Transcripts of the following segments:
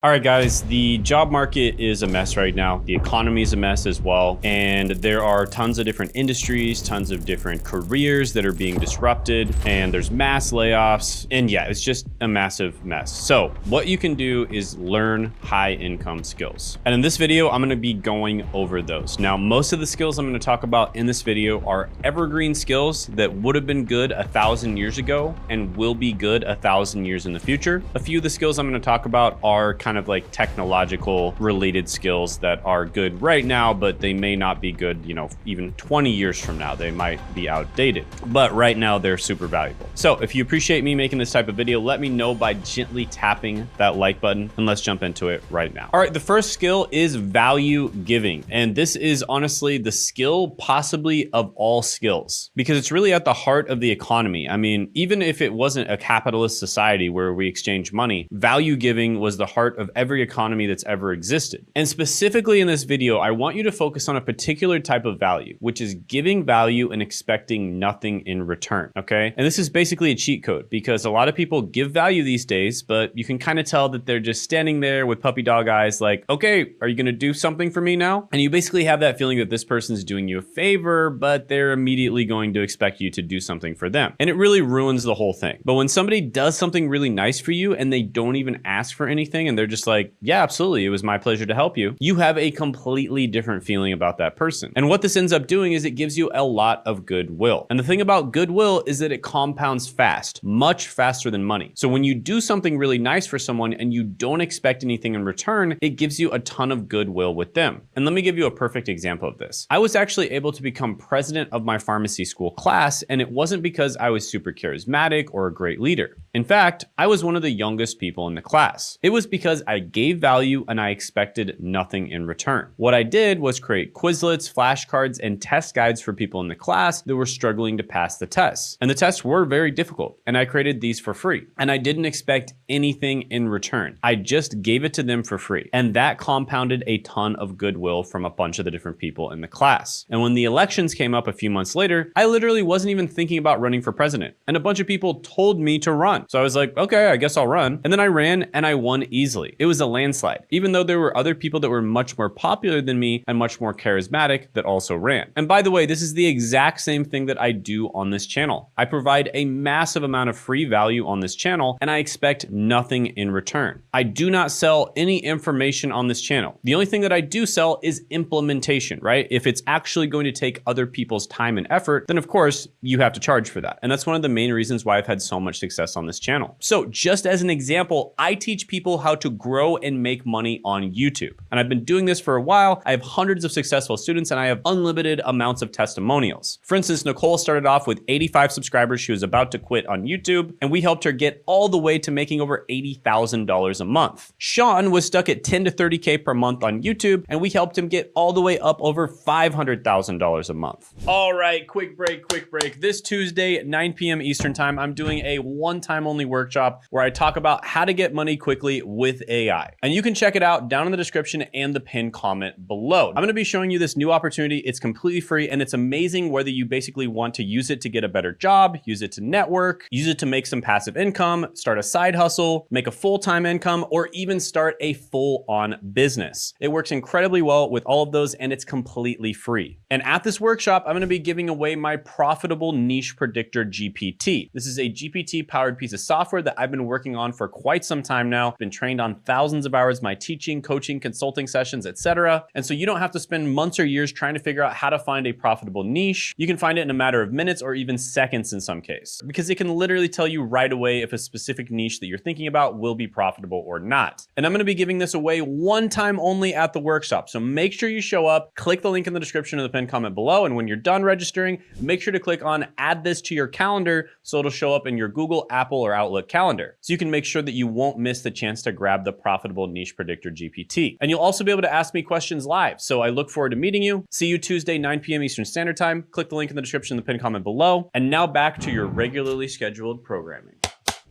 All right, guys, the job market is a mess right now. The economy is a mess as well. And there are tons of different industries, tons of different careers that are being disrupted, and there's mass layoffs. And yeah, it's just a massive mess. So what you can do is learn high income skills. And in this video, I'm gonna be going over those. Now, most of the skills I'm gonna talk about in this video are evergreen skills that would have been good 1,000 years ago and will be good 1,000 years in the future. A few of the skills I'm gonna talk about are kind of like technological related skills that are good right now, but they may not be good, even 20 years from now. They might be outdated, but right now they're super valuable. So if you appreciate me making this type of video, let me know by gently tapping that like button, and let's jump into it right now. All right, the first skill is value giving. And this is honestly the skill possibly of all skills, because it's really at the heart of the economy. I mean, even if it wasn't a capitalist society where we exchange money, value giving was the heart of every economy that's ever existed. And specifically in this video, I want you to focus on a particular type of value, which is giving value and expecting nothing in return, okay? And this is basically a cheat code because a lot of people give value these days, but you can kind of tell that they're just standing there with puppy dog eyes like, okay, are you gonna do something for me now? And you basically have that feeling that this person's doing you a favor, but they're immediately going to expect you to do something for them. And it really ruins the whole thing. But when somebody does something really nice for you and they don't even ask for anything and they're just like, yeah, absolutely, it was my pleasure to help you, you have a completely different feeling about that person. And what this ends up doing is it gives you a lot of goodwill. And the thing about goodwill is that it compounds fast, much faster than money. So when you do something really nice for someone and you don't expect anything in return, it gives you a ton of goodwill with them. And let me give you a perfect example of this. I was actually able to become president of my pharmacy school class, and it wasn't because I was super charismatic or a great leader. In fact, I was one of the youngest people in the class. It was because I gave value and I expected nothing in return. What I did was create Quizlets, flashcards, and test guides for people in the class that were struggling to pass the tests. And the tests were very difficult, and I created these for free. And I didn't expect anything in return. I just gave it to them for free. And that compounded a ton of goodwill from a bunch of the different people in the class. And when the elections came up a few months later, I literally wasn't even thinking about running for president. And a bunch of people told me to run. So I was like, okay, I guess I'll run. And then I ran and I won easily. It was a landslide, even though there were other people that were much more popular than me and much more charismatic that also ran. And by the way, this is the exact same thing that I do on this channel. I provide a massive amount of free value on this channel, and I expect nothing in return. I do not sell any information on this channel. The only thing that I do sell is implementation, right? If it's actually going to take other people's time and effort, then of course you have to charge for that. And that's one of the main reasons why I've had so much success on this channel. So just as an example, I teach people how to grow and make money on YouTube. And I've been doing this for a while. I have hundreds of successful students and I have unlimited amounts of testimonials. For instance, Nicole started off with 85 subscribers. She was about to quit on YouTube, and we helped her get all the way to making over $80,000 a month. Sean was stuck at 10 to 30K per month on YouTube, and we helped him get all the way up over $500,000 a month. All right, quick break. This Tuesday at 9 p.m. Eastern time, I'm doing a one-time only workshop where I talk about how to get money quickly with AI. And you can check it out down in the description and the pinned comment below. I'm gonna be showing you this new opportunity. It's completely free and it's amazing whether you basically want to use it to get a better job, use it to network, use it to make some passive income, start a side hustle, make a full-time income, or even start a full-on business. It works incredibly well with all of those and it's completely free. And at this workshop, I'm gonna be giving away my Profitable Niche Predictor GPT. This is a GPT-powered piece of software that I've been working on for quite some time now. Been trained on thousands of hours, my teaching, coaching, consulting sessions, etc. And so you don't have to spend months or years trying to figure out how to find a profitable niche. You can find it in a matter of minutes or even seconds in some case, because it can literally tell you right away if a specific niche that you're thinking about will be profitable or not. And I'm gonna be giving this away one time only at the workshop. So make sure you show up, click the link in the description of the pinned comment below. And when you're done registering, make sure to click on add this to your calendar so it'll show up in your Google, Apple, or Outlook calendar. So you can make sure that you won't miss the chance to grab the Profitable Niche Predictor GPT. And you'll also be able to ask me questions live. So I look forward to meeting you. See you Tuesday, 9 p.m. Eastern Standard Time. Click the link in the description in the pinned comment below. And now back to your regularly scheduled programming.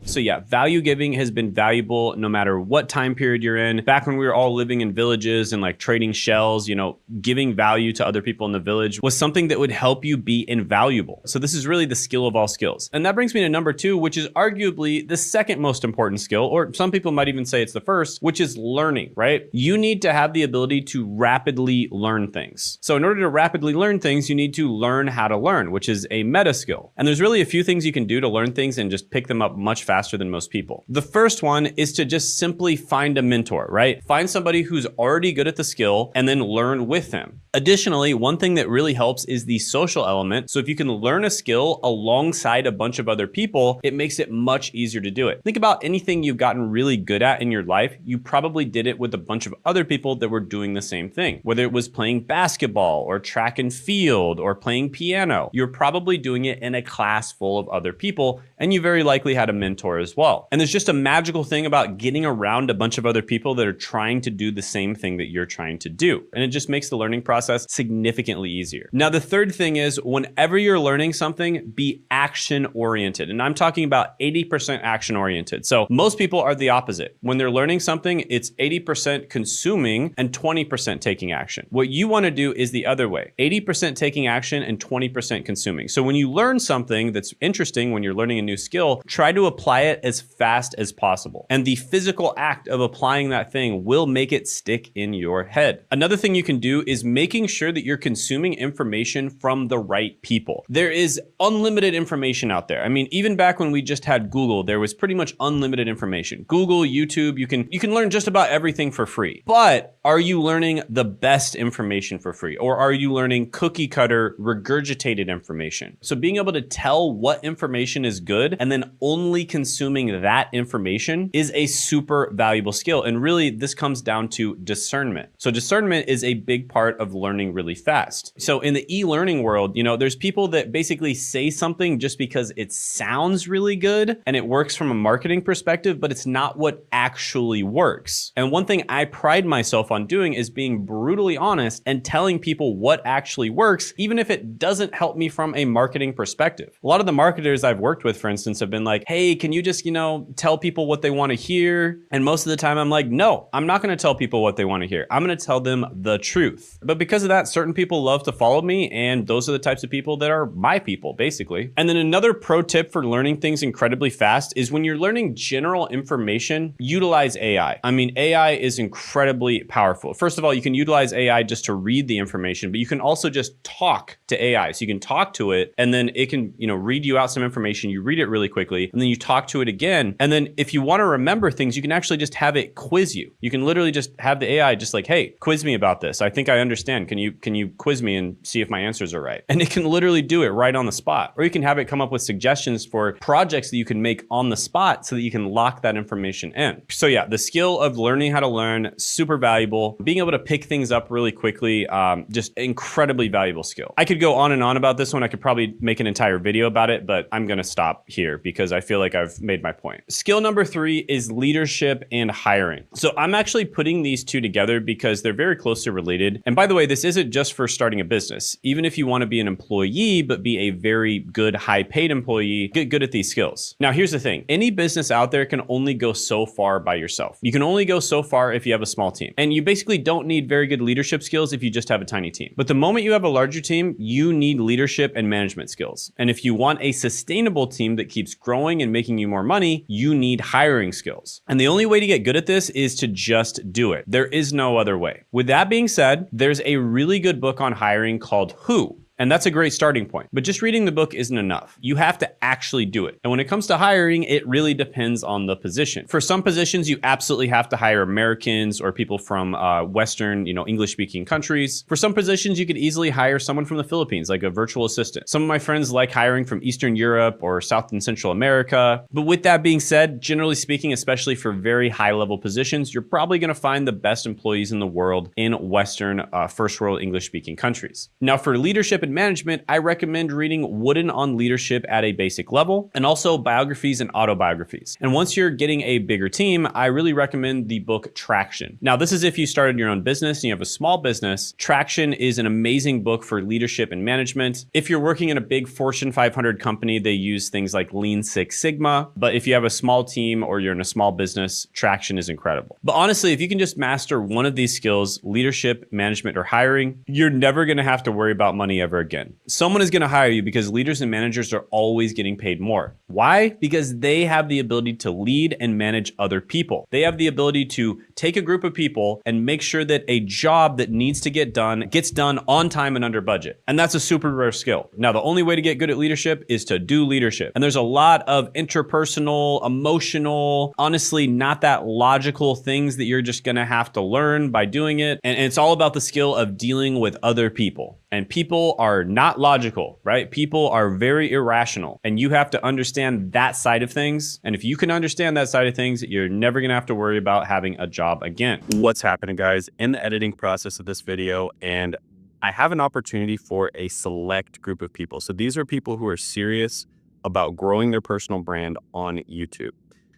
So yeah, value giving has been valuable no matter what time period you're in. Back when we were all living in villages and like trading shells, you know, giving value to other people in the village was something that would help you be invaluable. So this is really the skill of all skills. And that brings me to number 2, which is arguably the second most important skill, or some people might even say it's the first, which is learning, right? You need to have the ability to rapidly learn things. So in order to rapidly learn things, you need to learn how to learn, which is a meta skill. And there's really a few things you can do to learn things and just pick them up much faster than most people. The first one is to just simply find a mentor, right? Find somebody who's already good at the skill and then learn with them. Additionally, one thing that really helps is the social element. So if you can learn a skill alongside a bunch of other people, it makes it much easier to do it. Think about anything you've gotten really good at in your life. You probably did it with a bunch of other people that were doing the same thing. Whether it was playing basketball or track and field or playing piano, you're probably doing it in a class full of other people, and you very likely had a mentor as well. And there's just a magical thing about getting around a bunch of other people that are trying to do the same thing that you're trying to do. And it just makes the learning process significantly easier. Now, the third thing is whenever you're learning something, be action oriented. And I'm talking about 80% action oriented. So most people are the opposite. When they're learning something, it's 80% consuming and 20% taking action. What you want to do is the other way, 80% taking action and 20% consuming. So when you learn something that's interesting, when you're learning a new skill, try to apply it as fast as possible. And the physical act of applying that thing will make it stick in your head. Another thing you can do is making sure that you're consuming information from the right people. There is unlimited information out there. I mean, even back when we just had Google, there was pretty much unlimited information. Google, YouTube, you can learn just about everything for free. But are you learning the best information for free? Or are you learning cookie cutter regurgitated information? So being able to tell what information is good and then only consuming that information is a super valuable skill. And really this comes down to discernment. So discernment is a big part of learning really fast. So in the e-learning world, you know, there's people that basically say something just because it sounds really good and it works from a marketing perspective, but it's not what actually works. And one thing I pride myself on doing is being brutally honest and telling people what actually works, even if it doesn't help me from a marketing perspective. A lot of the marketers I've worked with, for instance, have been like, hey, can you just, you know, tell people what they want to hear? And most of the time I'm like, no, I'm not going to tell people what they want to hear. I'm going to tell them the truth. But because of that, certain people love to follow me, and those are the types of people that are my people, basically. And then another pro tip for learning things incredibly fast is when you're learning general information, utilize AI. I mean, AI is incredibly powerful. First of all, you can utilize AI just to read the information, but you can also just talk to AI. So you can talk to it and then it can, you know, read you out some information. You read it really quickly and then you talk to it again. And then if you want to remember things, you can actually just have it quiz you. You can literally just have the AI just like, hey, quiz me about this. I think I understand. Can you quiz me and see if my answers are right? And it can literally do it right on the spot. Or you can have it come up with suggestions for projects that you can make on the spot so that you can lock that information in. So yeah, the skill of learning how to learn, super valuable. Being able to pick things up really quickly, just incredibly valuable skill. I could go on and on about this one. I could probably make an entire video about it, but I'm gonna stop here because I feel like I've made my point. Skill number 3 is leadership and hiring. So I'm actually putting these two together because they're very closely related. And by the way, this isn't just for starting a business. Even if you want to be an employee, but be a very good, high paid employee, get good at these skills. Now, here's the thing. Any business out there can only go so far by yourself. You can only go so far if you have a small team. And you basically don't need very good leadership skills if you just have a tiny team. But the moment you have a larger team, you need leadership and management skills. And if you want a sustainable team that keeps growing and making you more money, you need hiring skills. And the only way to get good at this is to just do it. There is no other way. With that being said, there's a really good book on hiring called Who? And that's a great starting point. But just reading the book isn't enough. You have to actually do it. And when it comes to hiring, it really depends on the position. For some positions, you absolutely have to hire Americans or people from Western, English-speaking countries. For some positions, you could easily hire someone from the Philippines, like a virtual assistant. Some of my friends like hiring from Eastern Europe or South and Central America. But with that being said, generally speaking, especially for very high-level positions, you're probably gonna find the best employees in the world in Western, first world English-speaking countries. Now, for leadership and and management, I recommend reading Wooden on Leadership at a basic level, and also biographies and autobiographies. And once you're getting a bigger team, I really recommend the book Traction. Now, this is if you started your own business and you have a small business. Traction is an amazing book for leadership and management. If you're working in a big Fortune 500 company, they use things like Lean Six Sigma. But if you have a small team or you're in a small business, Traction is incredible. But honestly, if you can just master one of these skills, leadership, management, or hiring, you're never going to have to worry about money ever again. Someone is going to hire you because leaders and managers are always getting paid more. Why? Because they have the ability to lead and manage other people. They have the ability to take a group of people and make sure that a job that needs to get done gets done on time and under budget. And that's a super rare skill. Now, the only way to get good at leadership is to do leadership. And there's a lot of interpersonal, emotional, honestly, not that logical things that you're just going to have to learn by doing it. And it's all about the skill of dealing with other people. And people are not logical, right? People are very irrational, and you have to understand that side of things. And if you can understand that side of things, you're never going to have to worry about having a job again. What's happening, guys? In the editing process of this video, and I have an opportunity for a select group of people. So these are people who are serious about growing their personal brand on YouTube.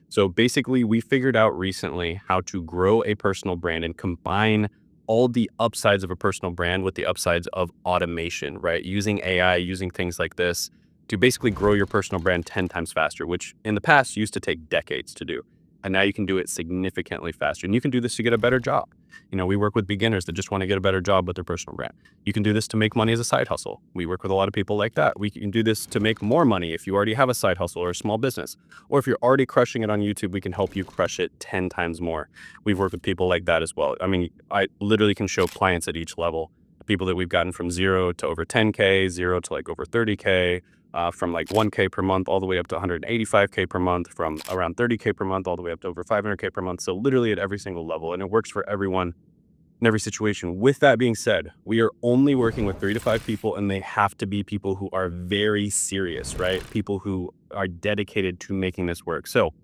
So basically, we figured out recently how to grow a personal brand and combine all the upsides of a personal brand with the upsides of automation, right? Using AI, using things like this to basically grow your personal brand 10 times faster, which in the past used to take decades to do. And now you can do it significantly faster. And you can do this to get a better job. You know, we work with beginners that just want to get a better job with their personal brand. You can do this to make money as a side hustle. We work with a lot of people like that. We can do this to make more money if you already have a side hustle or a small business. Or if you're already crushing it on YouTube, we can help you crush it 10 times more. We've worked with people like that as well. I mean, I literally can show clients at each level. People that we've gotten from 0 to over 10K, 0 to like over 30K, from like 1K per month all the way up to 185K per month, from around 30K per month all the way up to over 500K per month. So literally at every single level, and it works for everyone in every situation. With that being said, we are only working with 3 to 5 people, and they have to be people who are very serious, right? People who are dedicated to making this work. So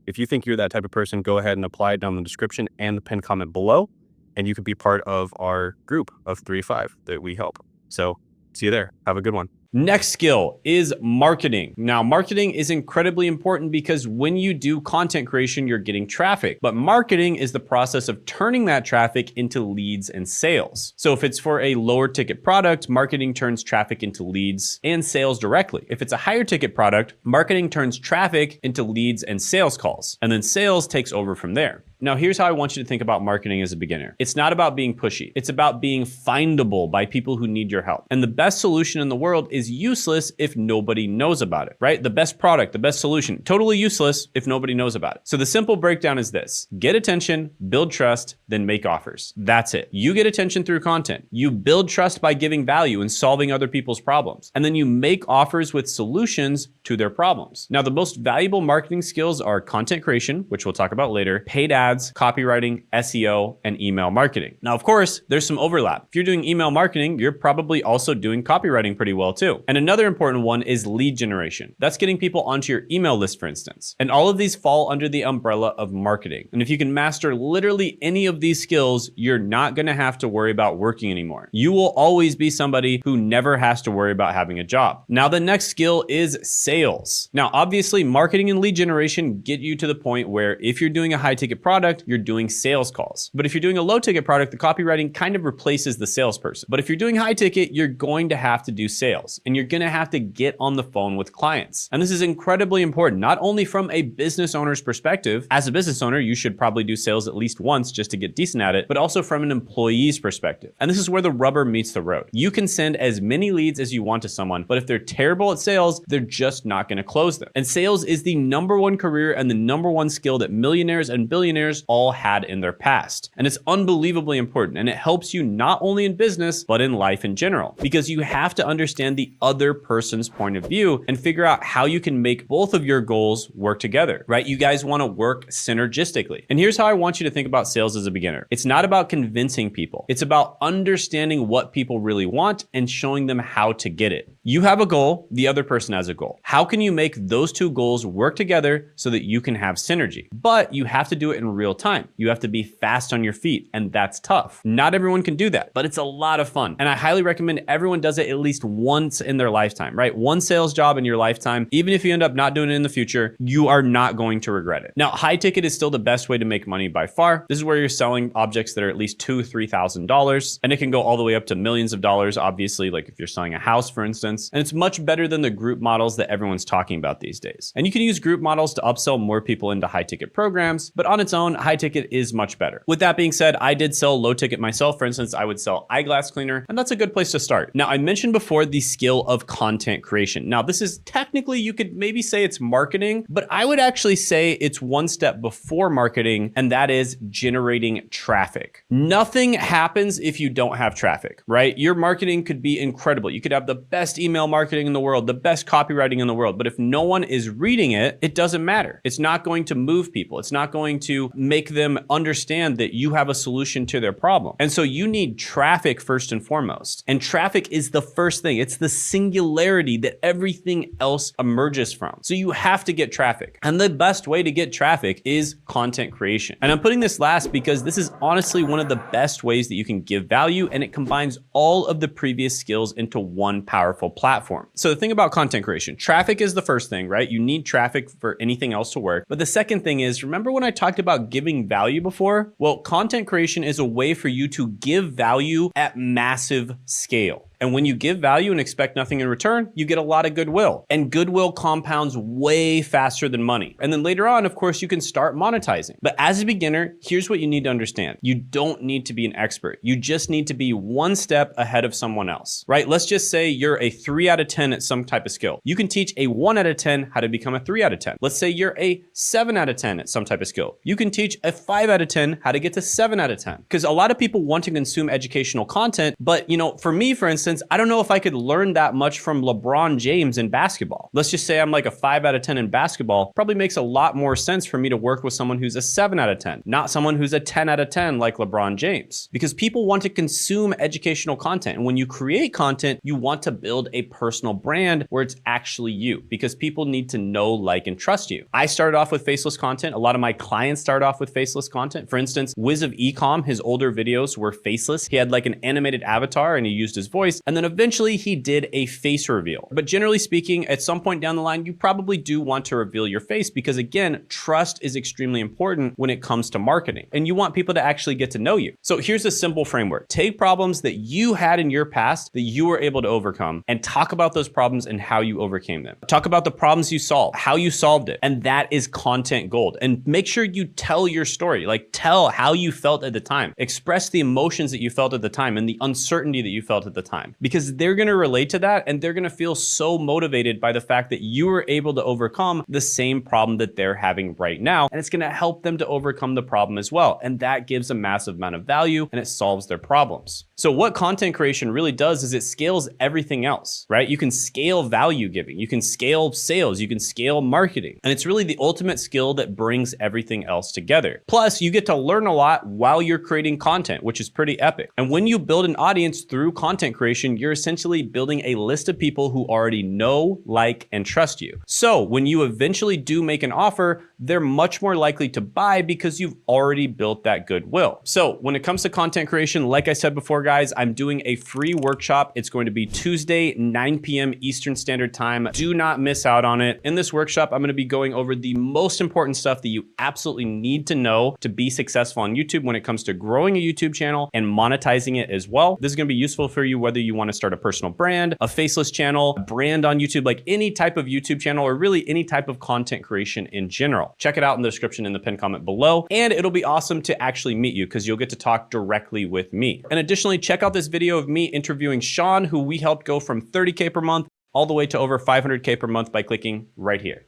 if you think you're that type of person, go ahead and apply it down in the description and the pinned comment below, and you can be part of our group of 3 to 5 that we help. So see you there. Have a good one. Next skill is marketing. Now, marketing is incredibly important because when you do content creation, you're getting traffic. But marketing is the process of turning that traffic into leads and sales. So if it's for a lower ticket product, marketing turns traffic into leads and sales directly. If it's a higher ticket product, marketing turns traffic into leads and sales calls. And then sales takes over from there. Now, here's how I want you to think about marketing as a beginner. It's not about being pushy. It's about being findable by people who need your help. And the best solution in the world is useless if nobody knows about it, right? The best product, the best solution, totally useless if nobody knows about it. So the simple breakdown is this: get attention, build trust, then make offers. That's it. You get attention through content. You build trust by giving value and solving other people's problems. And then you make offers with solutions to their problems. Now, the most valuable marketing skills are content creation, which we'll talk about later, paid ads, copywriting, SEO, and email marketing. Now, of course, there's some overlap. If you're doing email marketing, you're probably also doing copywriting pretty well too. And another important one is lead generation. That's getting people onto your email list, for instance. And all of these fall under the umbrella of marketing. And if you can master literally any of these skills, you're not going to have to worry about working anymore. You will always be somebody who never has to worry about having a job. Now, the next skill is sales. Now, obviously, marketing and lead generation get you to the point where if you're doing a high ticket product, you're doing sales calls. But if you're doing a low ticket product, the copywriting kind of replaces the salesperson. But if you're doing high ticket, you're going to have to do sales, and you're going to have to get on the phone with clients. And this is incredibly important, not only from a business owner's perspective. As a business owner, you should probably do sales at least once just to get decent at it, but also from an employee's perspective. And this is where the rubber meets the road. You can send as many leads as you want to someone, but if they're terrible at sales, they're just not going to close them. And sales is the #1 career and the #1 skill that millionaires and billionaires all had in their past. And it's unbelievably important, and it helps you not only in business, but in life in general, because you have to understand the other person's point of view and figure out how you can make both of your goals work together, right? You guys want to work synergistically. And here's how I want you to think about sales as a beginner. It's not about convincing people. It's about understanding what people really want and showing them how to get it. You have a goal, the other person has a goal. How can you make those two goals work together so that you can have synergy? But you have to do it in real time. You have to be fast on your feet, and that's tough. Not everyone can do that, but it's a lot of fun. And I highly recommend everyone does it at least once in their lifetime, right? One sales job in your lifetime. Even if you end up not doing it in the future, you are not going to regret it. Now, high ticket is still the best way to make money by far. This is where you're selling objects that are at least $2,000, $3,000, and it can go all the way up to millions of dollars, obviously, like if you're selling a house, for instance. And it's much better than the group models that everyone's talking about these days. And you can use group models to upsell more people into high ticket programs, but on its own, high ticket is much better. With that being said, I did sell low ticket myself. For instance, I would sell eyeglass cleaner, and that's a good place to start. Now, I mentioned before the skill of content creation. Now, this is technically, you could maybe say it's marketing, but I would actually say it's one step before marketing, and that is generating traffic. Nothing happens if you don't have traffic, right? Your marketing could be incredible. You could have the best email marketing in the world, the best copywriting in the world, but if no one is reading it, it doesn't matter. It's not going to move people. It's not going to make them understand that you have a solution to their problem. And so you need traffic first and foremost. And traffic is the first thing. It's the singularity that everything else emerges from. So you have to get traffic. And the best way to get traffic is content creation. And I'm putting this last because this is honestly one of the best ways that you can give value, and it combines all of the previous skills into one powerful platform. So the thing about content creation, traffic is the first thing, right? You need traffic for anything else to work. But the second thing is, remember when I talked about giving value before? Well, content creation is a way for you to give value at massive scale. And when you give value and expect nothing in return, you get a lot of goodwill. And goodwill compounds way faster than money. And then later on, of course, you can start monetizing. But as a beginner, here's what you need to understand. You don't need to be an expert. You just need to be one step ahead of someone else, right? Let's just say you're a 3 out of 10 at some type of skill. You can teach a 1 out of 10 how to become a 3 out of 10. Let's say you're a 7 out of 10 at some type of skill. You can teach a 5 out of 10 how to get to 7 out of 10. Because a lot of people want to consume educational content, but for me, for instance, I don't know if I could learn that much from LeBron James in basketball. Let's just say I'm like a 5 out of 10 in basketball. Probably makes a lot more sense for me to work with someone who's a 7 out of 10, not someone who's a 10 out of 10 like LeBron James. Because people want to consume educational content. And when you create content, you want to build a personal brand where it's actually you, because people need to know, like, and trust you. I started off with faceless content. A lot of my clients start off with faceless content. For instance, Wiz of Ecom, his older videos were faceless. He had like an animated avatar and he used his voice. And then eventually he did a face reveal. But generally speaking, at some point down the line, you probably do want to reveal your face because, again, trust is extremely important when it comes to marketing. And you want people to actually get to know you. So here's a simple framework. Take problems that you had in your past that you were able to overcome and talk about those problems and how you overcame them. Talk about the problems you solved, how you solved it. And that is content gold. And make sure you tell your story, like tell how you felt at the time. Express the emotions that you felt at the time and the uncertainty that you felt at the time, because they're going to relate to that and they're going to feel so motivated by the fact that you were able to overcome the same problem that they're having right now. And it's going to help them to overcome the problem as well. And that gives a massive amount of value and it solves their problems. So what content creation really does is it scales everything else, right? You can scale value giving, you can scale sales, you can scale marketing. And it's really the ultimate skill that brings everything else together. Plus, you get to learn a lot while you're creating content, which is pretty epic. And when you build an audience through content creation, you're essentially building a list of people who already know, like, and trust you. So when you eventually do make an offer, they're much more likely to buy because you've already built that goodwill. So when it comes to content creation, like I said before, guys, I'm doing a free workshop. It's going to be Tuesday, 9 p.m. Eastern Standard Time. Do not miss out on it. In this workshop, I'm going to be going over the most important stuff that you absolutely need to know to be successful on YouTube when it comes to growing a YouTube channel and monetizing it as well. This is going to be useful for you whether you want to start a personal brand, a faceless channel, a brand on YouTube, like any type of YouTube channel or really any type of content creation in general. Check it out in the description in the pinned comment below. And it'll be awesome to actually meet you because you'll get to talk directly with me. And additionally, check out this video of me interviewing Sean, who we helped go from 30K per month all the way to over 500K per month by clicking right here.